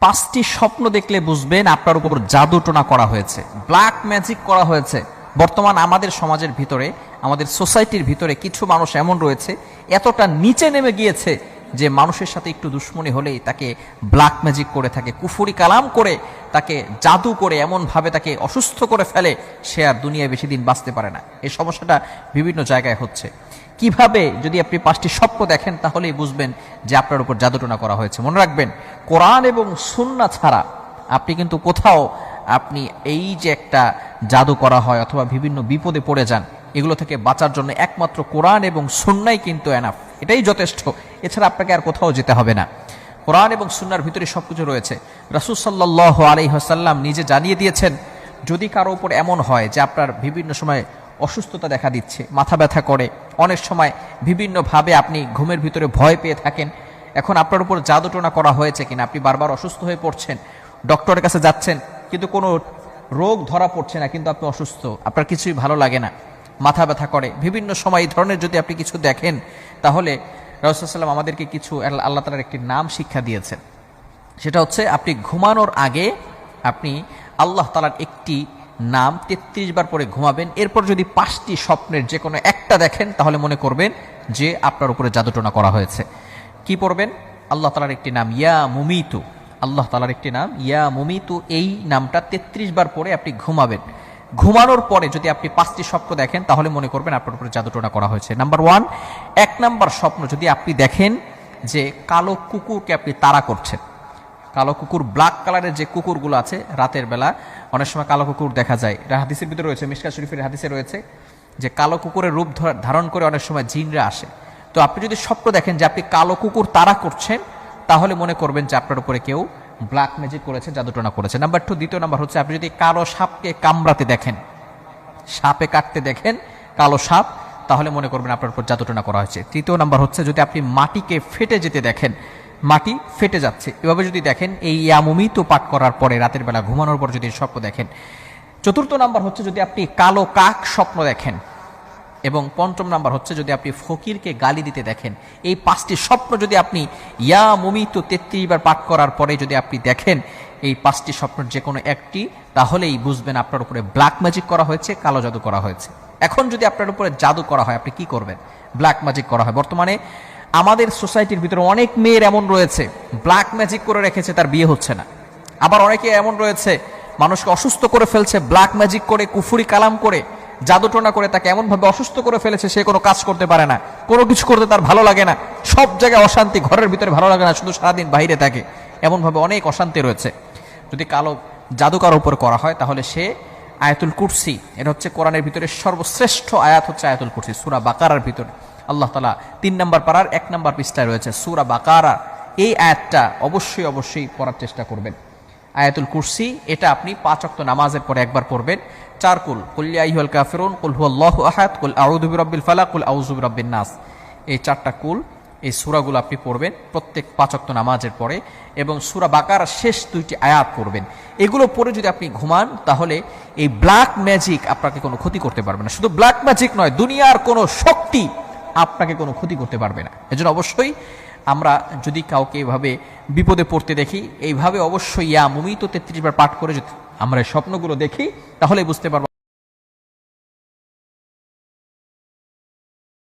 5টি স্বপ্ন দেখলে বুঝবেন আপনার উপর জাদুটোনা করা হয়েছে, ব্ল্যাক ম্যাজিক করা হয়েছে। বর্তমান আমাদের সমাজের ভিতরে, আমাদের সোসাইটির ভিতরে কিছু মানুষ এমন রয়েছে, এতটা নিচে নেমে গিয়েছে যে মানুষের সাথে একটু দুশ্মনী হলেই তাকে ব্ল্যাক ম্যাজিক করে থাকে, কুফরি কালাম করে, তাকে জাদু করে এমনভাবে তাকে অসুস্থ করে ফেলে, সে আর দুনিয়ায় বেশি দিন বাঁচতে পারে না। এই সমস্যাটা বিভিন্ন জায়গায় হচ্ছে। কিভাবে, যদি আপনি 5টি স্বপ্ন দেখেন তাহলেই বুঝবেন যে আপনার উপর জাদুটোনা করা হয়েছে। মনে রাখবেন, কোরআন এবং সুন্নাহ ছাড়া আপনি কিন্তু কোথাও আপনি এই যে একটা জাদু করা হয় অথবা বিভিন্ন বিপদে পড়ে যান, এগুলো থেকে বাঁচার জন্য একমাত্র কোরআন এবং সুন্নাহই কিন্তু এনাফ, এটাই যথেষ্ট। এছাড়া আপনাকে আর কোথাও যেতে হবে না। কোরআন এবং সুন্নাহর ভিতরে সবকিছু রয়েছে। রাসূল সাল্লাল্লাহু আলাইহি ওয়াসাল্লাম নিজে জানিয়ে দিয়েছেন, যদি কারো উপর এমন হয় যে আপনার বিভিন্ন সময় অসুস্থতা দেখা দিচ্ছে, মাথা ব্যথা করে, অনেক সময় বিভিন্নভাবে আপনি ঘুমের ভিতরে ভয় পেয়ে থাকেন, এখন আপনার উপর জাদুটোনা করা হয়েছে কিনা, আপনি বারবার অসুস্থ হয়ে পড়ছেন, ডক্টরের কাছে যাচ্ছেন কিন্তু কোনো রোগ ধরা পড়ছে না, কিন্তু আপনি অসুস্থ, আপনার কিছুই ভালো লাগে না, মাথা ব্যথা করে, বিভিন্ন সময় এই ধরনের যদি আপনি কিছু দেখেন, তাহলে রাসূল সাল্লাল্লাহু আলাইহি ওয়াসাল্লাম আমাদেরকে কিছু আল্লাহ তাআলার একটি নাম শিক্ষা দিয়েছেন। সেটা হচ্ছে, আপনি ঘুমানোর আগে আপনি আল্লাহ তাআলার একটি নাম 33 বার পরে ঘুমাবেন। এরপর যদি 5টি স্বপ্নের যে কোনো একটা দেখেন, তাহলে মনে করবেন যে আপনার উপরে জাদুটোনা করা হয়েছে। কি পড়বেন? আল্লাহ তাআলার একটি নাম ইয়া মুমিতু, আল্লাহ তাআলার একটি নাম ইয়া মুমিতু, এই নামটা 33 বার পরে আপনি ঘুমাবেন। ঘুমানোর পরে যদি আপনি 5টি স্বপ্ন দেখেন, তাহলে মনে করবেন আপনার উপরে জাদুটোনা করা হয়েছে। নাম্বার 1, 1 নাম্বার স্বপ্ন যদি আপনি দেখেন যে কালো কুকুরকে আপনি তাড়া করছেন, কালো কুকুর, ব্ল্যাক কালারের যে কুকুরগুলো আছে, রাতের বেলা অনেক সময় কালো কুকুর দেখা যায়, এটা হাদিসের ভিতরে রয়েছে, মিশকাত শরীফের হাদিসে রয়েছে যে কালো কুকুরের রূপ ধারণ করে অনেক সময় জিনরা আসে। তো আপনি যদি স্বপ্ন দেখেন যে আপনি কালো কুকুর তাড়া করছেন, তাহলে মনে করবেন যে আপনার উপরে কেউ ব্ল্যাক ম্যাজিক করেছে, জাদুটোনা করেছে। নাম্বার 2, দ্বিতীয় নাম্বার হচ্ছে, আপনি যদি কালো সাপকে কামড়াতে দেখেন, সাপে কাটতে দেখেন কালো সাপ, তাহলে মনে করবেন আপনার উপর জাদুটোনা করা হয়েছে। তৃতীয় নাম্বার হচ্ছে, যদি আপনি মাটিকে ফেটে যেতে দেখেন, মাটি ফেটে যাচ্ছে, এভাবে যদি দেখেন, এই ইয়া মুমিতু পাঠ করার পরে রাতের বেলা ঘুমানোর পর যদি স্বপ্ন দেখেন। চতুর্থ নাম্বার হচ্ছে, যদি আপনি কালো কাক স্বপ্ন দেখেন। এবং পঞ্চম নাম্বার হচ্ছে, যদি আপনি ফকিরকে গালি দিতে দেখেন। এই 5টি স্বপ্ন যদি আপনি ইয়া মুমিতু 33 বার পাঠ করার পরে যদি আপনি দেখেন, এই 5টি স্বপ্নের যে কোনো একটি, তাহলেই বুঝবেন আপনার উপরে ব্ল্যাক ম্যাজিক করা হয়েছে, কালো জাদু করা হয়েছে। এখন যদি আপনার উপরে জাদু করা হয়, আপনি কি করবেন? ব্ল্যাক ম্যাজিক করা হয়। বর্তমানে আমাদের সোসাইটির ভিতরে অনেক মেয়ের এমন রয়েছে, ব্ল্যাক ম্যাজিক করে রেখেছে, তার বিয়ে হচ্ছে না। আবার অনেকে এমন রয়েছে, মানুষকে অসুস্থ করে ফেলছে, ব্ল্যাক ম্যাজিক করে, কুফরি কালাম করে, জাদুটোনা করে তাকে এমনভাবে অসুস্থ করে ফেলেছে, সে কোনো কাজ করতে পারে না, কোনো কিছু করতে তার ভালো লাগে না, সব জায়গায় অশান্তি, ঘরের ভিতরে ভালো লাগে না, শুধু সারাদিন বাইরে থাকে, এমনভাবে অনেক অশান্তি রয়েছে। যদি কালো জাদু কারোর উপর করা হয়, তাহলে সে আয়াতুল কুরসি, এটা হচ্ছে কোরআনের ভিতরে সর্বশ্রেষ্ঠ আয়াত হচ্ছে আয়াতুল কুরসি, সূরা বাকারার ভিতরে আল্লাহ তাআলা 3 নম্বর পারার 1 নম্বর পৃষ্ঠায় রয়েছে সূরা বাকারা। এই আয়াতটা অবশ্যই পড়ার চেষ্টা করবেন। আয়াতুল কুরসি, এটা আপনি 5 ওয়াক্ত নামাজের পরে একবার পড়বেন। 4 কুল, কুল ইয়া আইয়ুহাল কাফিরুন, কুল হুয়াল্লাহু আহাদ, কুল আউযু বিরাব্বিল ফালাক, কুল আউযু বিরাব্বিন নাস, এই 4টা কুল, এই সূরাগুলো আপনি পড়বেন প্রত্যেক 5 ওয়াক্ত নামাজের পরে, এবং সূরা বাকারার শেষ 2টি আয়াত পড়বেন। এগুলো পড়ে যদি আপনি ঘুমান, তাহলে এই ব্ল্যাক ম্যাজিক আপনাকে কোনো ক্ষতি করতে পারবে না। শুধু ব্ল্যাক ম্যাজিক নয়, দুনিয়ার কোনো শক্তি আপনাকে কোনো ক্ষতি করতে পারবে না। এজন্য অবশ্যই আমরা যদি কাউকে এভাবে বিপদে পড়তে দেখি, এইভাবে অবশ্যই ইয়া মুমিতু 33 বার পাঠ করে যদি আমরা স্বপ্নগুলো দেখি, তাহলে বুঝতে পারবো